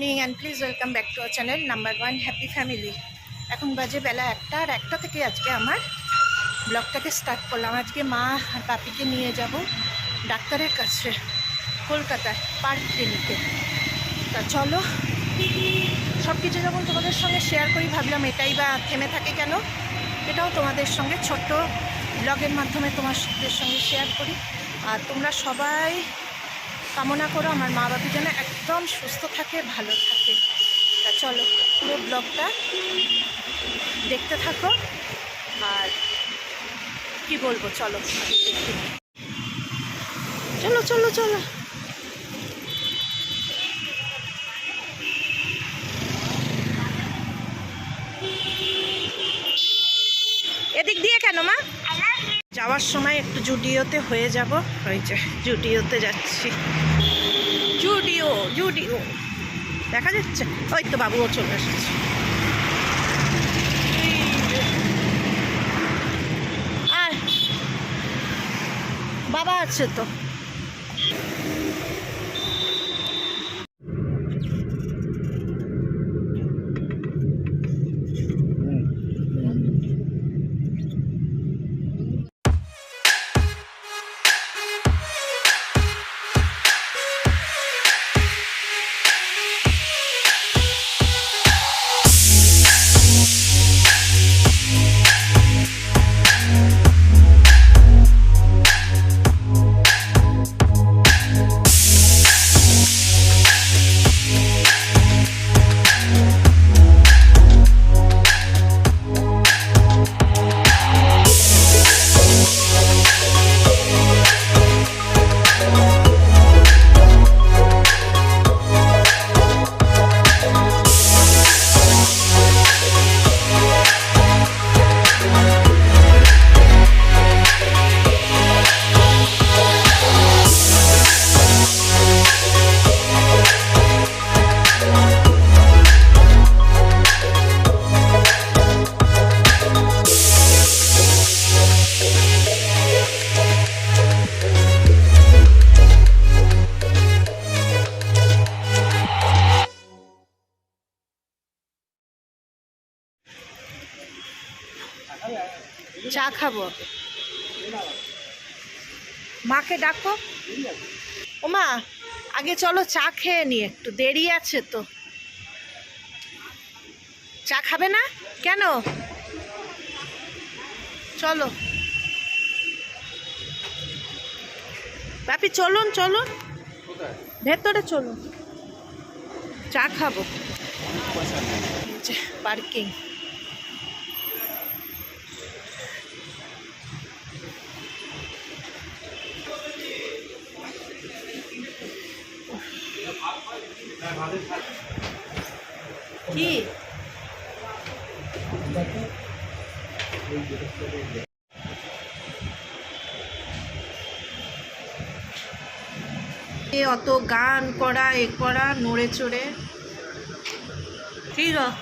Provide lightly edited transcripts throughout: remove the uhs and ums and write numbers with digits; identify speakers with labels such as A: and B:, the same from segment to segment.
A: Morning and please welcome back to our channel number 1 happy family. এখন বাজে বেলা 1টা, আর 1টা থেকে আজকে আমার ব্লগটাকে স্টার্ট করলাম। আজকে মা আর পাপিকে নিয়ে যাব ডাক্তারের কাছে কলকাতায় পার্ক ক্লিনিকে। তা চলো সব কিছু যখন তোমাদের সঙ্গে শেয়ার করি, ভাবলাম এটাই বা থেমে থাকে কেন, এটাও তোমাদের সঙ্গে ছোট্ট ব্লগের মাধ্যমে তোমাদের সঙ্গে শেয়ার করি। আর তোমরা সবাই কামনা করো আমার মা বাবা যেন একদম সুস্থ থাকে, ভালো থাকে। তা চলো পুরো ব্লগটা দেখতে থাকো। আর কি বলবো, চলো চলো চলো চলো। এদিক দিয়ে কেন মা? যাওয়ার সময় একটু জুডিওতে হয়ে যাব। ওই যে জুডিওতে যাচ্ছি। জুডিও জুডিও দেখা যাচ্ছে, ওই তো বাবুও চলে এসেছে। আর বাবা আছে তো। চা খাবো, মাকে ডাকো। ও মা, আগে চলো চা খেয়ে নি, একটু দেরি আছে তো। চা খাবে না কেন? চলো বাপি, চলুন চলুন ভেতরে চলুন, চা খাবো। পার্কিং। কি অত গান করা এ করা নড়ে চড়ে, ঠিক আছে।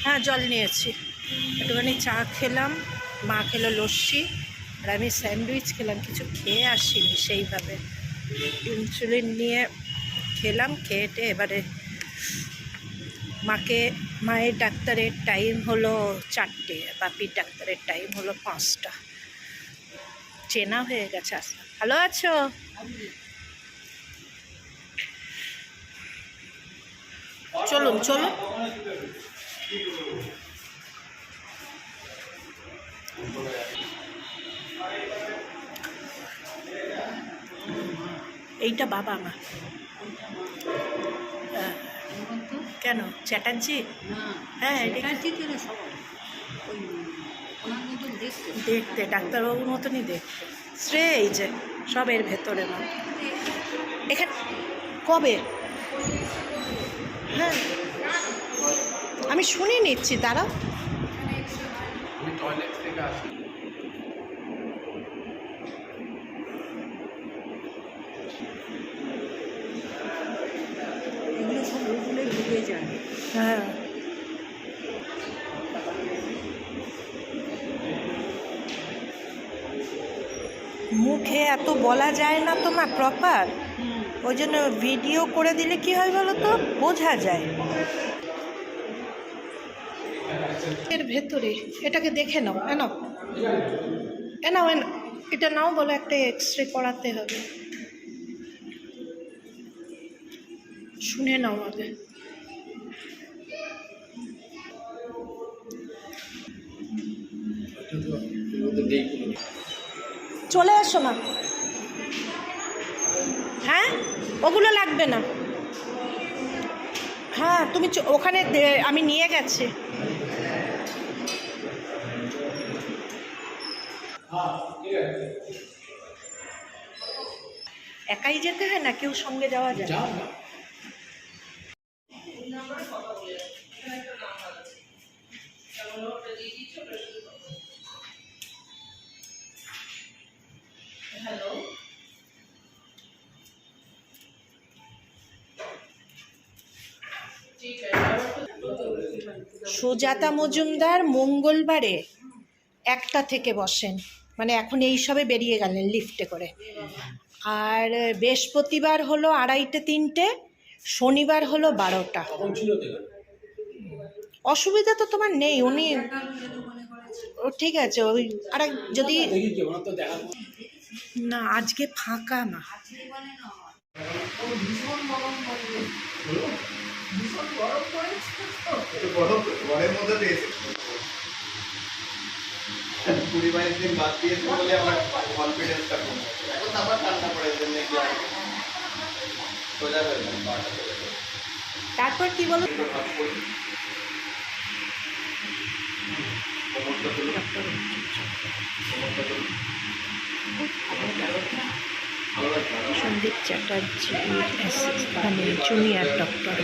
A: হ্যাঁ জল নিয়েছি, একটুখানি চা খেলাম, মা খেলো লস্যি, আর আমি স্যান্ডউইচ খেলাম। কিছু খেয়ে আসিনি সেইভাবে, ইনসুলিন নিয়ে খেলাম। খেয়েটে এবারে মায়ের ডাক্তারের টাইম হলো 4টে, বাপির ডাক্তারের টাইম হলো 5টা। চেনা হয়ে গেছে। আসা ভালো আছো? চলুন চলুন। এইটা বাবা মা। কেন চ্যাটার্জি? হ্যাঁ দেখতে ডাক্তারবাবুর মতনই দেখতে। শ্রে এই যে সব এর ভেতরে মা। এখানে কবে? হ্যাঁ আমি শুনে নিচ্ছি, দাঁড়াও। হ্যাঁ মুখে এত বলা যায় না তো মা প্রপার, ওই জন্য ভিডিও করে দিলে কি হয় বলো তো, বোঝা যায়। এর ভেতরে এটাকে দেখে নাও, এনাও এনাও এনাও, এটা নাও বলো, একটা এক্সরে করাতে হবে, শুনে নাও আগে। চলে আসো না, হ্যাঁ ওগুলো লাগবে না, হ্যাঁ তুমি ওখানে আমি নিয়ে গেছি। একাই যেতে হয় না, কেউ সঙ্গে যাওয়া যায়? সুজাতা মজুমদার মঙ্গলবারে 1টা থেকে বসেন, মানে এখন এই সবে বেরিয়ে গেলেন লিফটে করে। আর বৃহস্পতিবার হলো 2:30-3টে, শনিবার হলো 12টা। অসুবিধা তো তোমার নেই, উনি ও ঠিক আছে। ওই আর যদি না আজকে ফাঁকা না, তারপর কি বলো, সন্দীপ চ্যাটার্জি মানে জুনিয়র ডক্টর।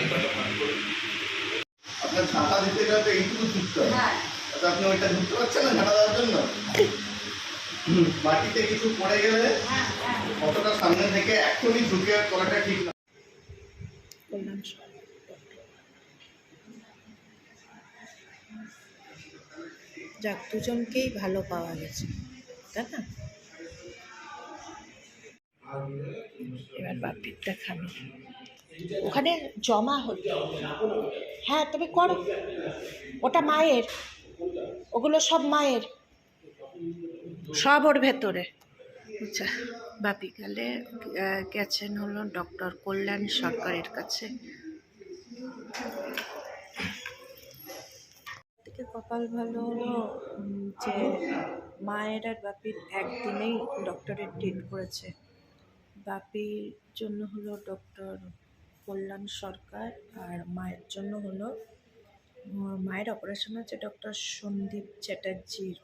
B: আপনার ঝাঁটা দিতে গেলে তো এইটুকু ঢুকতে হয়, আপনি ওইটা ঢুকতে পারছেন না ঝাঁটা দেওয়ার জন্য। মাটিতে কিছু পড়ে গেলে কতটা সামনে থেকে এখনই ঢুকে করাটা ঠিক না।
A: যাক, দুজনকেই ভালো পাওয়া গেছে, তাই না? এবার বাপির দেখানো ওখানে জমা হল, হ্যাঁ তবে করো, ওটা মায়ের, ওগুলো সব মায়ের, সব ওর ভেতরে। আচ্ছা, বাপি গেছেন হলো ডক্টর কল্যাণ সরকারের কাছে। থেকে কপাল ভালো হলো যে মায়ের আর বাপির একদিনেই ডক্টরের ডেট করেছে। বাপির জন্য হলো ডক্টর কল্যাণ সরকার, আর মায়ের জন্য হলো মায়ের অপারেশন হচ্ছে ডক্টর সন্দীপ চ্যাটার্জির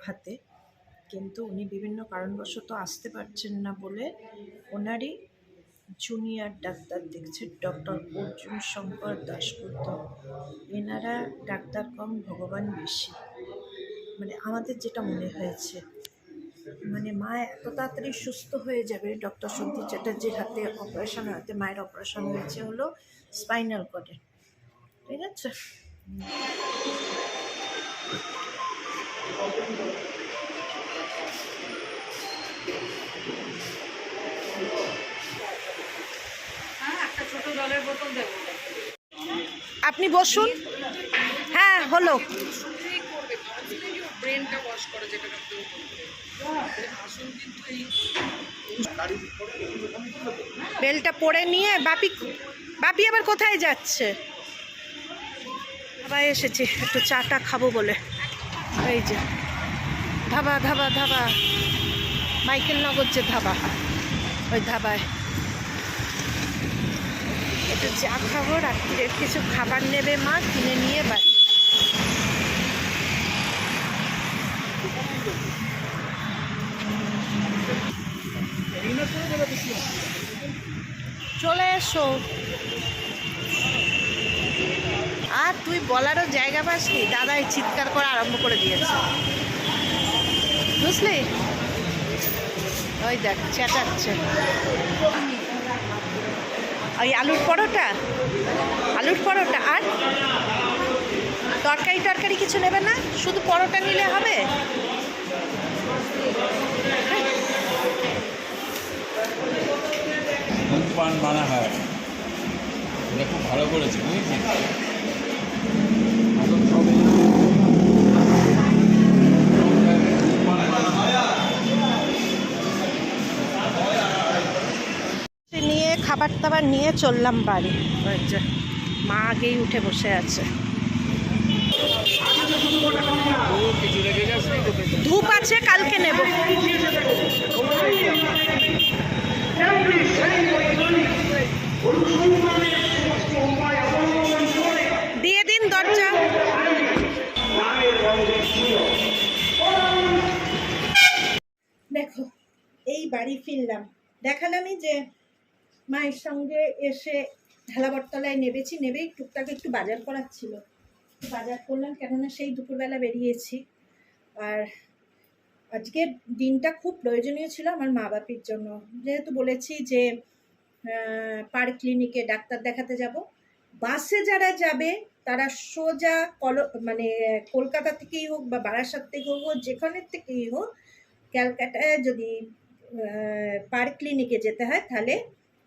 A: হাতে, কিন্তু উনি বিভিন্ন কারণবশত আসতে পারছেন না বলে ওনারই জুনিয়র ডাক্তার দেখছে ডক্টর অর্জুন শঙ্কর দাশগুপ্ত। এনারা ডাক্তার কম ভগবান বেশি, মানে আমাদের যেটা মনে হয়েছে, মানে মা এত তাড়াতাড়ি সুস্থ হয়ে যাবে। ডক্টর সন্দীপ চ্যাটার্জির হাতে অপারেশন, হাতে মায়ের অপারেশন হয়েছে হলো স্পাইনাল কর্ডে, ঠিক আছে? আপনি বসুন, হ্যাঁ হলো। বেলটা পরে নিয়ে বাপি আবার কোথায় যাচ্ছে? আবার এসেছি একটু চাটা খাবো বলে। এই যে ধাবা ধাবা ধাবা, মাইকেল নগর যে ধাবা, ওই ধাবায় একটু চা খাবো, রাত্রির কিছু খাবার নেবে মা, কিনে নিয়ে বাড়ি। চলে এসো। আর তুই বলারও জায়গা পাসনি, দাদাই চিৎকার করা আরম্ভ করে দিয়েছে, বুঝলি? ওই দেখ চেঁচাচ্ছে। ওই আলুর পরোটা আর তরকারি কিছু নেবে না, শুধু পরোটা নিলে হবে?
C: মানা হয়। এটা খুব ভালো করেছে, বুঝেছি।
A: নিয়ে খাবার দাবার নিয়ে চললাম বাড়ি। ওই যে মা আগেই উঠে বসে আছে।
C: কিছু রেখে যাস নি?
A: ধূপ আছে, কালকে নেব। দিয়ে দিন দরজা। দেখো এই বাড়ি ফিরলাম, দেখালামই যে মায়ের সঙ্গে এসে ঢালাবরতলায় নেবেছি, নেবেই টুকটাক একটু বাজার করার ছিল, বাজার করলাম, কেননা সেই দুপুরবেলা বেরিয়েছি। আর আজকের দিনটা খুব প্রয়োজনীয় ছিল আমার মা বাপির জন্য, যেহেতু বলেছি যে পার্ক ক্লিনিকে ডাক্তার দেখাতে যাব। বাসে যারা যাবে তারা সোজা মানে কলকাতা থেকেই হোক বা বারাসাত থেকে হোক, যেখানের থেকেই হোক, ক্যালকাটায় যদি পার্ক ক্লিনিকে যেতে হয় তাহলে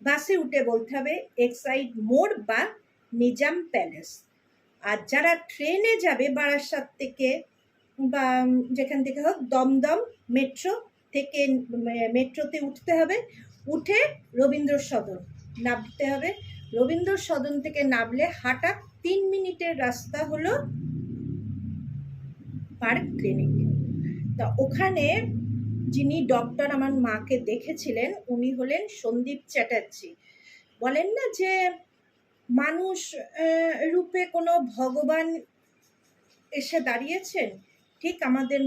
A: বাসে উঠে বলতে হবে এক্সাইড মোড় বা নিজাম প্যালেস। আর যারা ট্রেনে যাবে বারাসাত থেকে বা যেখান থেকে হোক, দমদম মেট্রো থেকে, মেট্রোতে উঠতে হবে, উঠে রবীন্দ্র সদন নামতে হবে। রবীন্দ্র সদন থেকে নামলে হাঁটা 3 মিনিটের রাস্তা হলো পার্ক ক্লিনিক। তা ওখানে যিনি ডক্টর আমার মাকে দেখেছিলেন উনি হলেন সন্দীপ চ্যাটার্জি। বলেন না যে মানুষ রূপে কোনো ভগবান এসে দাঁড়িয়েছেন, ঠিক আমাদের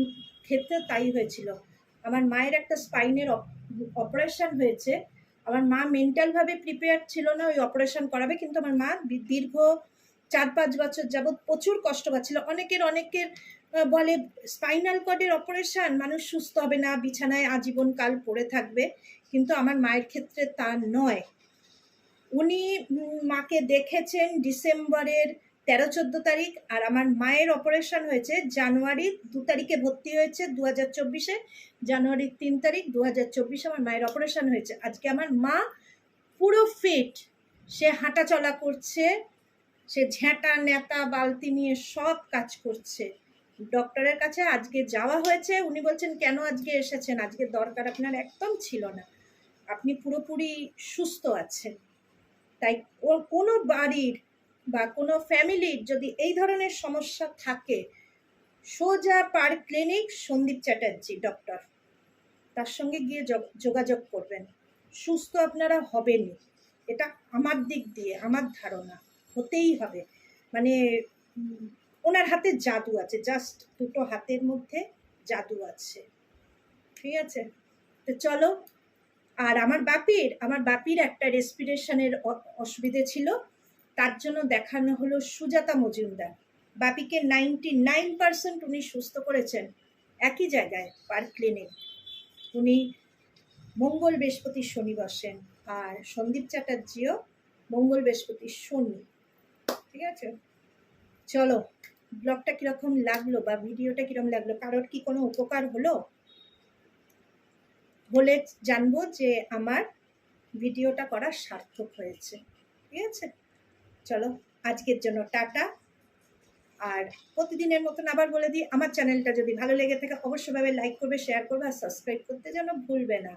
A: ক্ষেত্রে তাই হয়েছিল। আমার মায়ের একটা স্পাইনের অপারেশন হয়েছে। আমার মা মেন্টালভাবে প্রিপেয়ার ছিল না ওই অপারেশন করাবে, কিন্তু আমার মা দীর্ঘ 4-5 বছর যাবৎ প্রচুর কষ্ট পাচ্ছিল। অনেকের বলে স্পাইনাল কর্ডের অপারেশন, মানুষ সুস্থ হবে না, বিছানায় আজীবনকাল পড়ে থাকবে, কিন্তু আমার মায়ের ক্ষেত্রে তা নয়। উনি মাকে দেখেছেন ডিসেম্বরের 13-14 তারিখ, আর আমার মায়ের অপারেশন হয়েছে জানুয়ারির 2 তারিখে ভর্তি হয়েছে 2024-এ, জানুয়ারির 3 তারিখ 2024 আমার মায়ের অপারেশন হয়েছে। আজকে আমার মা পুরো ফিট, সে হাঁটা চলা করছে, সে ঝ্যাঁটা ন্যাতা বালতি নিয়ে সব কাজ করছে। ডক্টরের কাছে আজকে যাওয়া হয়েছে, উনি বলছেন কেন আজকে এসেছেন, আজকে দরকার আপনার একদম ছিল না, আপনি পুরোপুরি সুস্থ আছেন। তাই কোনো বাড়ির বা কোনো ফ্যামিলির যদি এই ধরনের সমস্যা থাকে, সোজা park clinic Sandip Chatterjee doctor, তার সঙ্গে গিয়ে যোগাযোগ করবেন, সুস্থ আপনারা হবেনই। এটা আমার দিক দিয়ে আমার ধারণা, হতেই হবে। মানে ওনার হাতে জাদু আছে, জাস্ট দুটো হাতের মধ্যে জাদু আছে, ঠিক আছে? তো চলো। আর আমার বাপির একটা রেসপিরেশনের অসুবিধে ছিল, তার জন্য দেখানো হলো সুজাতা মজুমদার। বাপিকে 99% উনি সুস্থ করেছেন একই জায়গায় পার্ক ক্লিনিক। উনি মঙ্গল বৃহস্পতি শনি বসেন, আর সন্দীপ চ্যাটার্জিও মঙ্গল বৃহস্পতি শনি, ঠিক আছে? চলো, ব্লগটা কীরকম লাগলো বা ভিডিওটা কীরকম লাগলো, কারোর কি কোনো উপকার হলো বলে জানবো যে আমার ভিডিওটা করা সার্থক হয়েছে, ঠিক আছে? চলো আজকের জন্য টাটা। আর প্রতিদিনের মতন আবার বলে দিই, আমার চ্যানেলটা যদি ভালো লেগে থাকে অবশ্যভাবে লাইক করবে, শেয়ার করবে, আর সাবস্ক্রাইব করতে যেন ভুলবে না।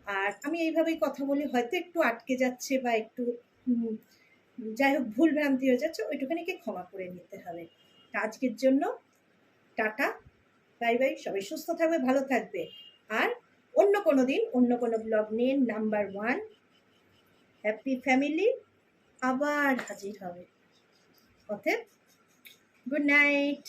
A: আর আমি এইভাবেই কথা বলি, হয়তো একটু আটকে যাচ্ছে বা একটু যাই হোক ভুল ভ্রান্তি হয়ে যাচ্ছে, ওইটুখানিকে ক্ষমা করে নিতে হবে। আজকের জন্য টাটা, বাই বাই। সবাই সুস্থ থাকবে, ভালো থাকবে। আর অন্য কোনো দিন অন্য কোনো ব্লগ নিয়ে নাম্বার 1 হ্যাপি ফ্যামিলি আবার হাজির হবে। ওকে, গুড নাইট।